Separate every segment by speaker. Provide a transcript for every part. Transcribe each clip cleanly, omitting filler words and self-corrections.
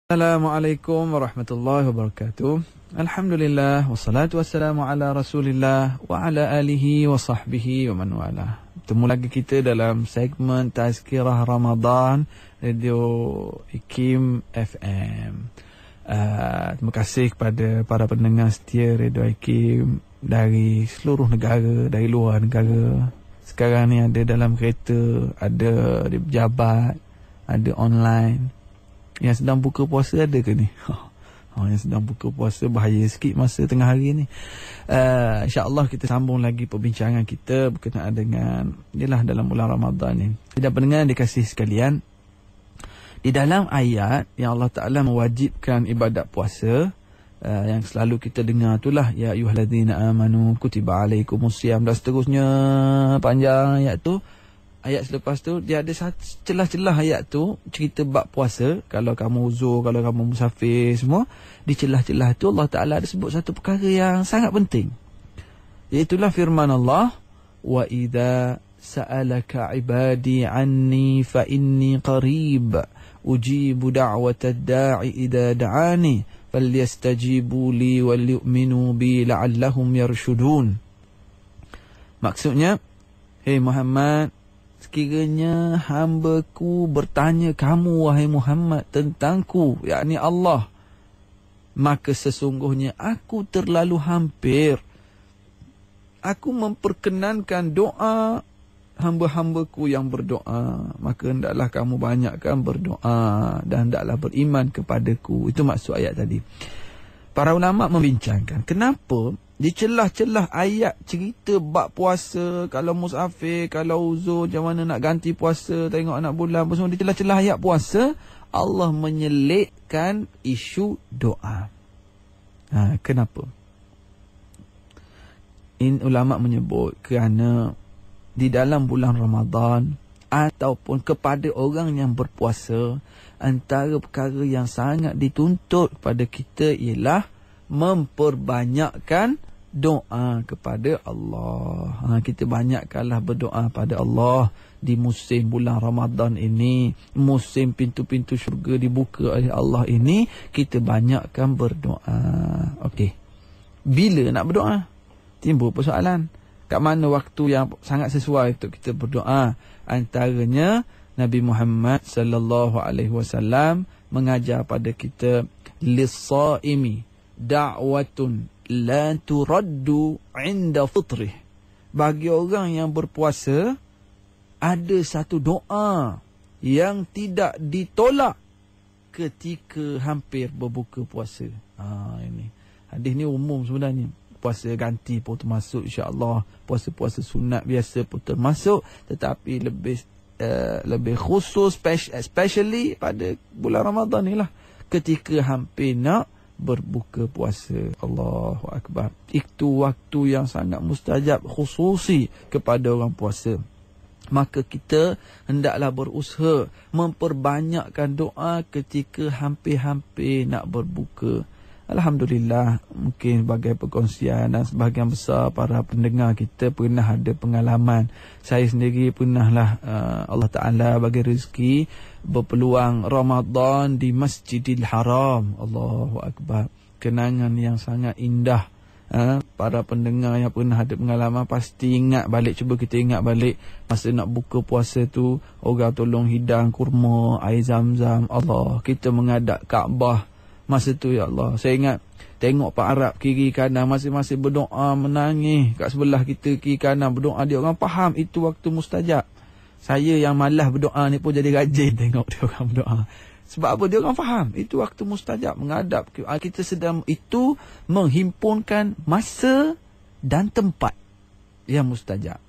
Speaker 1: Assalamualaikum warahmatullahi wabarakatuh. Alhamdulillah wassalatu wassalamu ala Rasulillah wa ala alihi wa sahbihi wa man wala. Bertemu lagi kita dalam segmen Tazkirah Ramadan Radio IKIM FM. Terima kasih kepada para pendengar setia Radio IKIM dari seluruh negara, dari luar negara. Sekarang ni ada dalam kereta, ada di pejabat, ada online. Yang sedang buka puasa ada ke ni? Yang sedang buka puasa bahaya sikit masa tengah hari ni. InsyaAllah kita sambung lagi perbincangan kita berkenaan dengan ialah dalam bulan Ramadan ni. Dan pendengar dikasihi sekalian, di dalam ayat yang Allah Ta'ala mewajibkan ibadat puasa, yang selalu kita dengar itulah ya ayyuhallazina amanu kutiba alaikumusiyam dan seterusnya, panjang ayat tu. Ayat selepas tu dia ada celah-celah ayat tu cerita bab puasa. Kalau kamu uzur, kalau kamu musafir, semua di celah-celah tu Allah Ta'ala ada sebut satu perkara yang sangat penting, iaitulah firman Allah, wa idza sa'alaka ibadi anni fa inni qarib ujibu da'watad da'i idza da'ani falyastajibu li wal yu'minu bi la'allahum yarshudun. Maksudnya, hey Muhammad, sekiranya hamba-Ku bertanya kamu wahai Muhammad tentangku, yakni Allah, maka sesungguhnya aku terlalu hampir. Aku memperkenankan doa hamba-hamba-Ku yang berdoa, maka hendaklah kamu banyakkan berdoa dan hendaklah beriman kepadaku. Itu maksud ayat tadi. Para ulama membincangkan kenapa di celah-celah ayat cerita bab puasa, kalau musafir, kalau uzur, macam mana nak ganti puasa, tengok anak bulan, semua di celah-celah ayat puasa, Allah menyelitkan isu doa. Kenapa? Ulama menyebut kerana di dalam bulan Ramadan ataupun kepada orang yang berpuasa, antara perkara yang sangat dituntut kepada kita ialah memperbanyakkan doa kepada Allah. Kita banyakkanlah berdoa pada Allah di musim bulan Ramadan ini, musim pintu-pintu syurga dibuka oleh Allah ini, kita banyakkan berdoa. Okey. Bila nak berdoa? Timbul persoalan. Kat mana waktu yang sangat sesuai untuk kita berdoa? Antaranya Nabi Muhammad sallallahu alaihi wasallam mengajar pada kita, lis-shaimi da'watun la turaddu 'inda fitrih. Bagi orang yang berpuasa ada satu doa yang tidak ditolak ketika hampir berbuka puasa. Ini hadis ni umum sebenarnya. Puasa ganti pun termasuk, insya-Allah. Puasa-puasa sunat biasa pun termasuk, tetapi lebih khusus especially pada bulan Ramadan ni lah, ketika hampir nak berbuka puasa. Allahu Akbar. Itu waktu yang sangat mustajab khususi kepada orang puasa. Maka kita hendaklah berusaha memperbanyakkan doa ketika hampir-hampir nak berbuka. Alhamdulillah, mungkin sebagai perkongsian dan sebahagian besar para pendengar kita pernah ada pengalaman. Saya sendiri pernahlah Allah Ta'ala bagi rezeki berpeluang Ramadan di Masjidil Haram. Allahu Akbar. Kenangan yang sangat indah. Para pendengar yang pernah ada pengalaman pasti ingat balik. Cuba kita ingat balik masa nak buka puasa tu, orang tolong hidang kurma, air zam-zam. Allah, kita menghadap Kaabah masa tu, ya Allah. Saya ingat tengok Pak Arab kiri kanan masing-masing berdoa, menangis kat sebelah kita kiri kanan berdoa. Dia orang faham itu waktu mustajab. Saya yang malas berdoa ni pun jadi rajin tengok dia orang berdoa. Sebab apa? Dia orang faham itu waktu mustajab, menghadap kita sedang itu menghimpunkan masa dan tempat yang mustajab.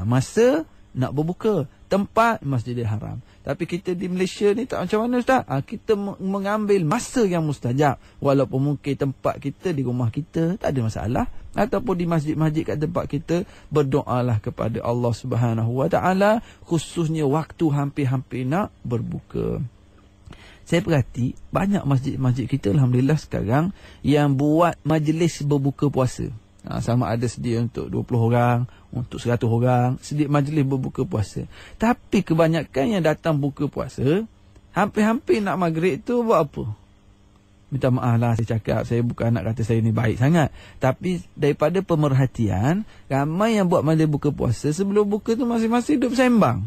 Speaker 1: Masa nak berbuka, tempat Masjidil Haram. Tapi kita di Malaysia ni tak macam mana, Ustaz? Kita mengambil masa yang mustajab. Walaupun mungkin tempat kita di rumah kita tak ada masalah, ataupun di masjid-masjid kat tempat kita, berdoalah kepada Allah Subhanahu Wa Taala, khususnya waktu hampir-hampir nak berbuka. Saya perhati banyak masjid-masjid kita alhamdulillah sekarang yang buat majlis berbuka puasa. Sama ada sedia untuk 20 orang, untuk 100 orang, sedia majlis berbuka puasa. Tapi kebanyakan yang datang buka puasa, hampir-hampir nak maghrib tu buat apa? Minta maaf lah saya cakap, saya bukan nak kata saya ni baik sangat. Tapi daripada pemerhatian, ramai yang buat majlis buka puasa, sebelum buka tu masing-masing duduk sembang.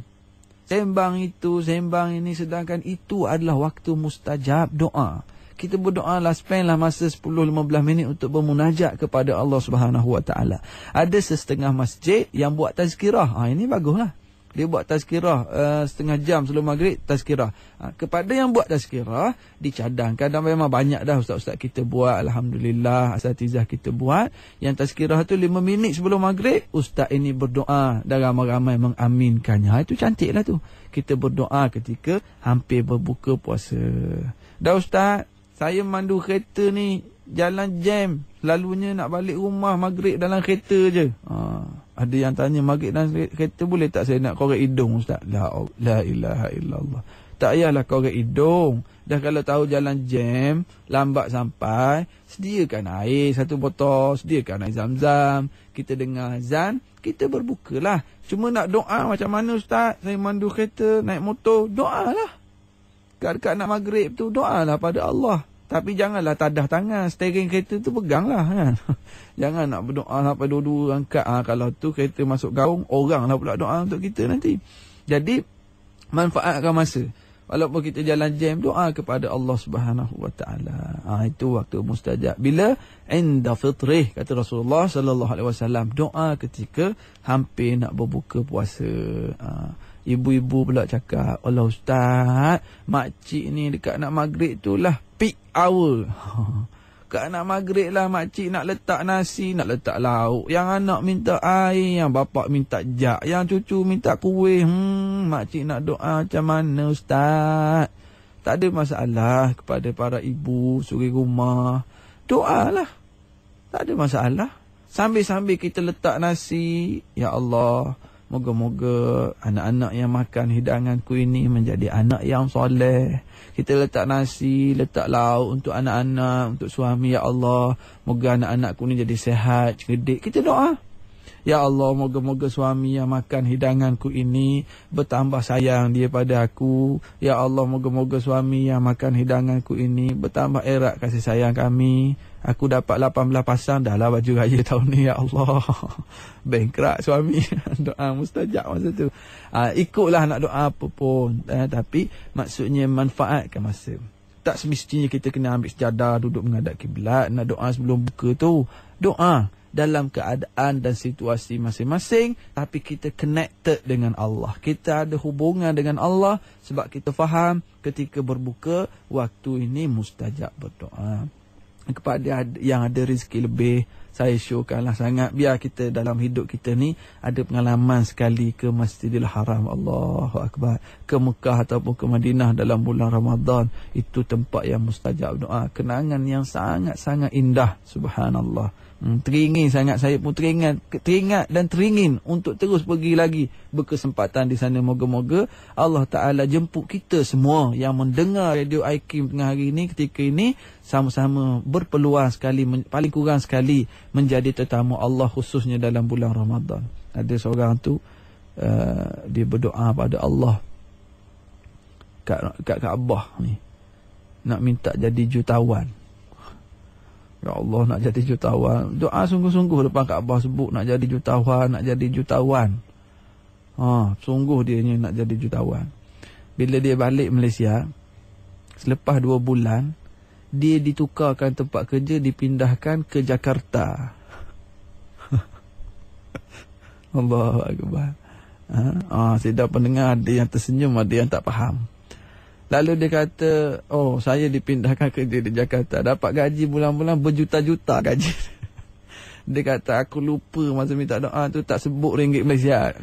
Speaker 1: Sembang itu, sembang ini, sedangkan itu adalah waktu mustajab doa. Kita berdoa lah, spend lah masa 10-15 minit untuk bermunajat kepada Allah Subhanahu Wa Taala. Ada setengah masjid yang buat tazkirah. Ini baguslah. Dia buat tazkirah setengah jam sebelum maghrib, tazkirah. Kepada yang buat tazkirah, dicadangkan. Dan memang banyak dah ustaz-ustaz kita buat. Alhamdulillah, asatizah kita buat. Yang tazkirah tu 5 minit sebelum maghrib, ustaz ini berdoa dan ramai-ramai mengaminkannya. Itu cantik lah tu. Kita berdoa ketika hampir berbuka puasa. Dah ustaz, saya mandu kereta ni, jalan jam. Selalunya nak balik rumah maghrib dalam kereta je. Ada yang tanya, maghrib dalam kereta boleh tak saya nak korek hidung ustaz? La ilaha illallah. Tak payahlah korek hidung. Dah kalau tahu jalan jam, lambat sampai, sediakan air 1 botol, sediakan air zam-zam. Kita dengar azan, kita berbukalah. Cuma nak doa macam mana ustaz? Saya mandu kereta, naik motor, doalah. Dekat nak maghrib tu, doalah pada Allah. Tapi janganlah tadah tangan, steering kereta tu peganglah kan. Jangan nak berdoa sampai dua-dua angkat. Kalau tu kereta masuk gaung, oranglah pula doa untuk kita nanti. Jadi manfaatkan masa. Walaupun kita jalan jam, doa kepada Allah Subhanahu Wa Taala. Itu waktu mustajab. Bila inda fitrih, kata Rasulullah sallallahu alaihi wasallam, doa ketika hampir nak berbuka puasa. Ibu-ibu pula cakap, Allah ustaz, makcik ni dekat nak maghrib tu lah peak hour. Dekat nak maghrib lah makcik nak letak nasi, nak letak lauk. Yang anak minta air, yang bapak minta jak, yang cucu minta kuih. Makcik nak doa macam mana ustaz? Tak ada masalah kepada para ibu suri rumah. Doalah. Tak ada masalah. Sambil-sambil kita letak nasi, ya Allah, moga-moga anak-anak yang makan hidanganku ini menjadi anak yang soleh. Kita letak nasi, letak lauk untuk anak-anak, untuk suami. Ya Allah, moga anak-anakku ni jadi sehat, cerdik. Kita doa. Ya Allah, moga-moga suami yang makan hidanganku ini bertambah sayang dia pada aku. Ya Allah, moga-moga suami yang makan hidanganku ini bertambah erat kasih sayang kami. Aku dapat 18 pasang dah lah baju raya tahun ni, ya Allah. Bankrupt suami. Doa mustajab masa tu. Ikutlah nak doa apa pun. Tapi maksudnya manfaatkan masa. Tak semestinya kita kena ambil sejadah, duduk menghadap kiblat, nak doa sebelum buka tu. Doa dalam keadaan dan situasi masing-masing, tapi kita connected dengan Allah. Kita ada hubungan dengan Allah sebab kita faham ketika berbuka, waktu ini mustajab berdoa. Kepada yang ada rezeki lebih, saya syorkanlah sangat, biar kita dalam hidup kita ni ada pengalaman sekali ke Masjidil Haram, Allahu Akbar, ke Mekah ataupun ke Madinah dalam bulan Ramadan. Itu tempat yang mustajab doa, kenangan yang sangat-sangat indah. Subhanallah. Teringin sangat, saya pun teringat dan teringin untuk terus pergi lagi berkesempatan di sana. Moga-moga Allah Ta'ala jemput kita semua yang mendengar Radio IKIM tengah hari ini, ketika ini, sama-sama berpeluang sekali, paling kurang sekali menjadi tetamu Allah, khususnya dalam bulan Ramadan. Ada seorang tu, dia berdoa pada Allah kat Kaabah ni, nak minta jadi jutawan. Ya Allah, nak jadi jutawan. Doa sungguh-sungguh depan Kaabah sebut nak jadi jutawan, nak jadi jutawan. Sungguh dia ni nak jadi jutawan. Bila dia balik Malaysia, selepas 2 bulan, dia ditukarkan tempat kerja, dipindahkan ke Jakarta. Allahu Akbar. Saya dah pendengar, ada yang tersenyum, ada yang tak faham. Lalu dia kata, saya dipindahkan kerja di Jakarta, dapat gaji bulan-bulan berjuta-juta gaji. Dia kata, aku lupa masa minta doa tu tak sebut ringgit Malaysia.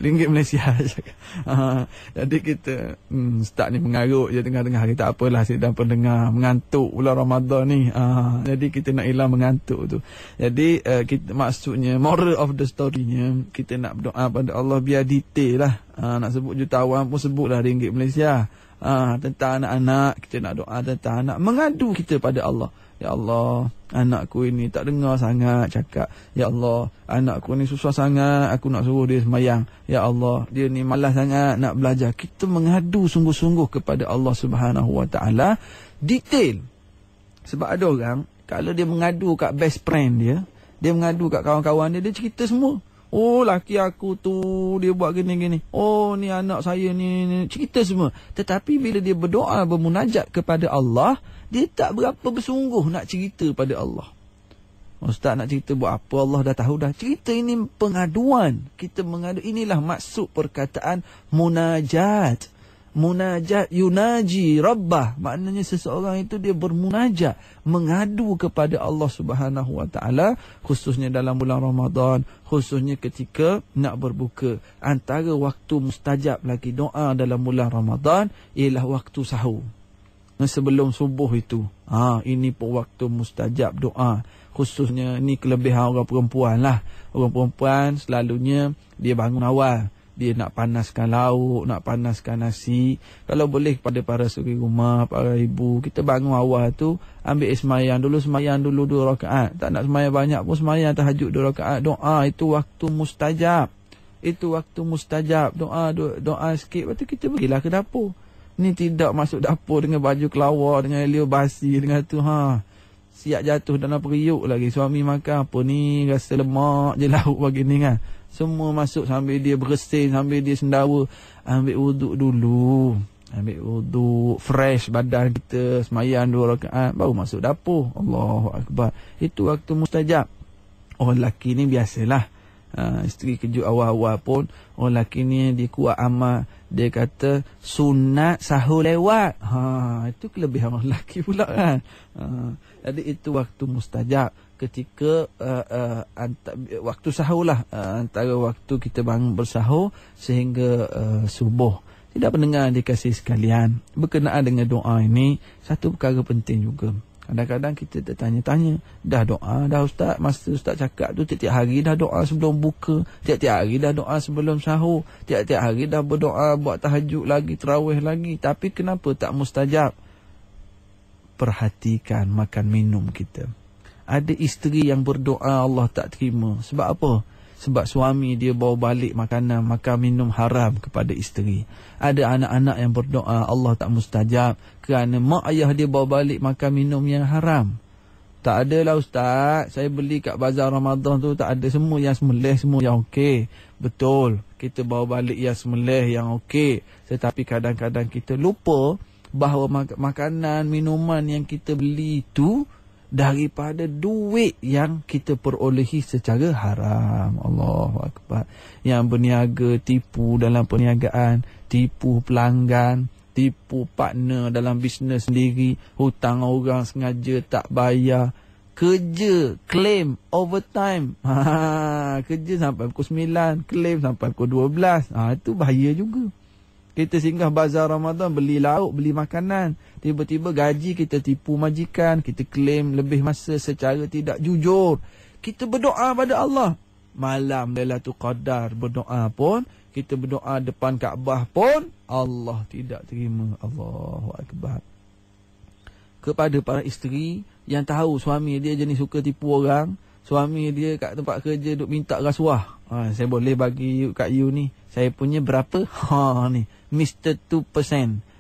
Speaker 1: Jadi kita start ni mengarut je tengah-tengah. Kita apalah, sedang pendengar mengantuk bulan Ramadan ni. Jadi kita nak hilang mengantuk tu. Jadi kita, maksudnya moral of the story-nya, kita nak berdoa pada Allah biar detail lah. Nak sebut jutawan pun sebutlah ringgit Malaysia. Tentang anak-anak, kita nak doa tentang anak, mengadu kita pada Allah. Ya Allah, anakku ini tak dengar sangat cakap. Ya Allah, anakku ni susah sangat, aku nak suruh dia sembahyang. Ya Allah, dia ni malas sangat nak belajar. Kita mengadu sungguh-sungguh kepada Allah Subhanahu Wa Taala, detail. Sebab ada orang, kalau dia mengadu kat best friend dia mengadu kat kawan-kawan dia cerita semua. Oh, laki aku tu dia buat gini-gini. Oh, ni anak saya ni, cerita semua. Tetapi bila dia berdoa, bermunajat kepada Allah, dia tak berapa bersungguh nak cerita pada Allah. Ustaz nak cerita buat apa, Allah dah tahu dah. Cerita ini pengaduan. Kita mengadu. Inilah maksud perkataan munajat. Munajat yunaji rabbah. Maknanya seseorang itu dia bermunajat, mengadu kepada Allah Subhanahu Wa Taala, khususnya dalam bulan Ramadan, khususnya ketika nak berbuka. Antara waktu mustajab lagi doa dalam bulan Ramadan ialah waktu sahur. Sebelum subuh itu. Ini pun waktu mustajab doa. Khususnya ni kelebihan orang perempuan lah. Orang perempuan selalunya dia bangun awal. Dia nak panaskan lauk, nak panaskan nasi. Kalau boleh kepada para suri rumah, para ibu, kita bangun awal tu, ambil sembahyang dulu 2 rakaat. Tak nak sembahyang banyak pun sembahyang tahajud 2 rakaat. Doa itu waktu mustajab. Itu waktu mustajab. Doa sikit, lepas tu kita pergilah ke dapur. Ni tidak masuk dapur dengan baju kelawar, dengan elio basi, dengan tu siap jatuh dalam periuk lagi. Suami makan apa ni, rasa lemak je lauk bagi ni kan. Semua masuk sambil dia bersin, sambil dia sendawa. Ambil wuduk dulu. Ambil wuduk, fresh badan kita, sembahyang 2 rakaat, baru masuk dapur. Allahu Akbar. Itu waktu mustajab. Orang lelaki ni biasalah. Isteri kejut awal-awal pun, orang lelaki ni dia kuat amal. Dia kata sunat sahur lewat. Itu kelebihan orang lelaki pula kan. Jadi itu waktu mustajab. Ketika waktu sahur lah, antara waktu kita bangun bersahur sehingga subuh. Tidak pendengar dikasih sekalian, berkenaan dengan doa ini satu perkara penting juga. Kadang-kadang kita tertanya-tanya, dah doa dah Ustaz, masa Ustaz cakap tu tiap-tiap hari dah doa sebelum buka, tiap-tiap hari dah doa sebelum sahur, tiap-tiap hari dah berdoa, buat tahajud lagi, tarawih lagi, tapi kenapa tak mustajab? Perhatikan makan minum kita. Ada isteri yang berdoa Allah tak terima. Sebab apa? Sebab suami dia bawa balik makanan, makan minum haram kepada isteri. Ada anak-anak yang berdoa Allah tak mustajab kerana mak ayah dia bawa balik makan minum yang haram. Tak adalah Ustaz, saya beli kat bazar Ramadan tu tak ada, semua yang sembelih, semua yang okey. Betul, kita bawa balik yang sembelih yang okey. Tetapi kadang-kadang kita lupa bahawa makanan, minuman yang kita beli itu daripada duit yang kita perolehi secara haram. Allahu Akbar. Yang berniaga tipu dalam perniagaan, tipu pelanggan, tipu partner dalam bisnes sendiri, hutang orang sengaja tak bayar, kerja claim overtime. Kerja sampai pukul 9, claim sampai pukul 12. Itu bahaya juga. Kita singgah bazar Ramadan, beli lauk, beli makanan. Tiba-tiba gaji kita tipu majikan. Kita claim lebih masa secara tidak jujur. Kita berdoa pada Allah. Malam Lailatul Qadar berdoa pun, kita berdoa depan Kaabah pun, Allah tidak terima. Allahu Akbar. Kepada para isteri yang tahu suami dia jenis suka tipu orang, suami dia kat tempat kerja duk minta rasuah. Saya boleh bagi kat you ni, saya punya berapa? Ni Mr. 2%,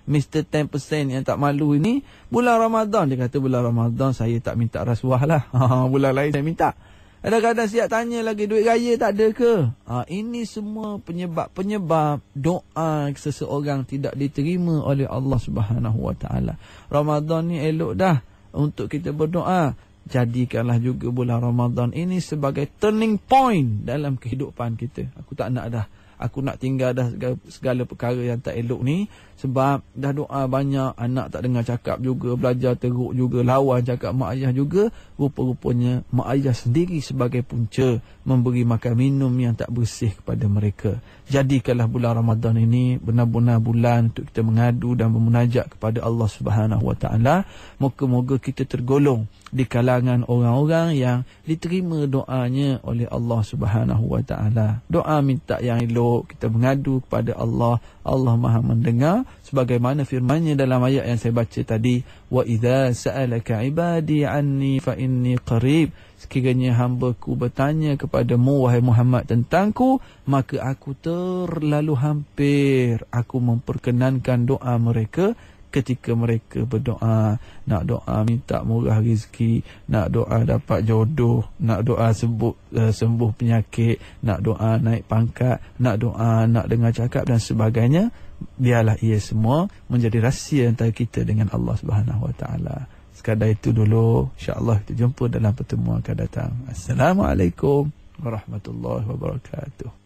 Speaker 1: Mr. 10% yang tak malu ini. Bulan Ramadan, dia kata bulan Ramadan saya tak minta rasuah lah. Bulan lain saya minta. Kadang-kadang siap tanya lagi, duit raya tak ada ke? Ini semua penyebab doa seseorang tidak diterima oleh Allah Subhanahu Wa Taala. Ramadan ni elok dah untuk kita berdoa. Jadikanlah juga bulan Ramadan ini sebagai turning point dalam kehidupan kita. Aku tak nak dah. Aku nak tinggal dah segala perkara yang tak elok ni. Sebab dah doa banyak, anak tak dengar cakap juga, belajar teruk juga, lawan cakap mak ayah juga. Rupa-rupanya mak ayah sendiri sebagai punca memberi makan minum yang tak bersih kepada mereka. Jadikanlah bulan Ramadan ini benar-benar bulan untuk kita mengadu dan memunajat kepada Allah Subhanahu Wa Taala. Moga-moga kita tergolong di kalangan orang-orang yang diterima doanya oleh Allah Subhanahu Wa Taala. Doa minta yang elok, kita mengadu kepada Allah. Allah Maha mendengar sebagaimana firman-Nya dalam ayat yang saya baca tadi, wa idza sa'alaka ibadi anni fa inni qarib. Sekiranya hamba-Ku bertanya kepadamu wahai Muhammad tentangku, maka aku terlalu hampir. Aku memperkenankan doa mereka ketika mereka berdoa, nak doa minta murah rezeki, nak doa dapat jodoh, nak doa sembuh penyakit, nak doa naik pangkat, nak doa nak dengar cakap dan sebagainya, biarlah ia semua menjadi rahsia antara kita dengan Allah Subhanahu Wa Taala. Sekadar itu dulu, insya-Allah kita jumpa dalam pertemuan akan datang. Assalamualaikum warahmatullahi wabarakatuh.